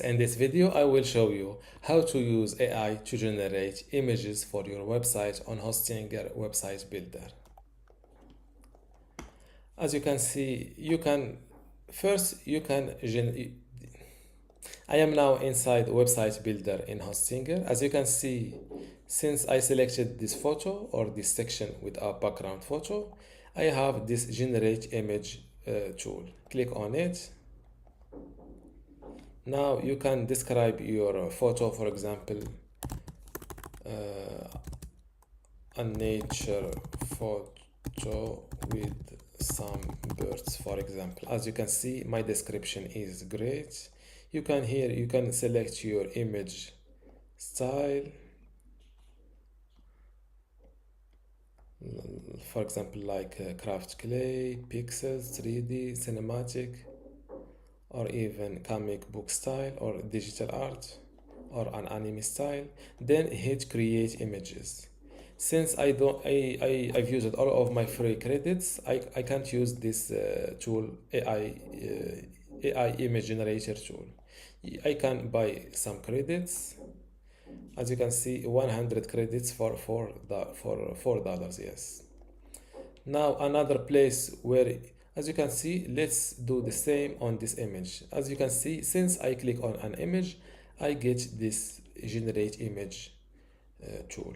In this video, I will show you how to use AI to generate images for your website on Hostinger Website Builder. As you can see, I am now inside Website Builder in Hostinger. As you can see, since I selected this photo or this section with a background photo, I have this generate image tool. Click on it. Now you can describe your photo, for example, a nature photo with some birds, for example. As you can see, my description is great. You can select your image style, for example, like craft clay, pixels, 3D, cinematic, or even comic book style or digital art or an anime style. Then hit create images. Since I've used all of my free credits, I can't use this tool, AI image generator tool. I can buy some credits. As you can see, 100 credits for $4. Yes. Now another place where, as you can see, let's do the same on this image. As you can see, since I click on an image, I get this generate image tool.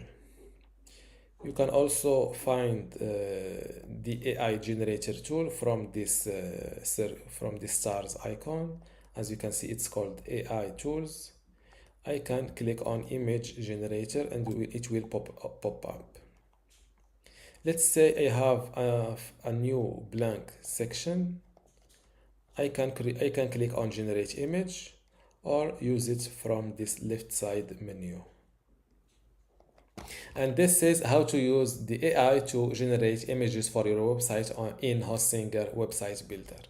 You can also find the AI generator tool from this stars icon. As you can see, it's called AI tools. I can click on image generator and it will pop up. Let's say I have a new blank section. I can click on generate image or use it from this left side menu. And this is how to use the AI to generate images for your website in Hostinger Website Builder.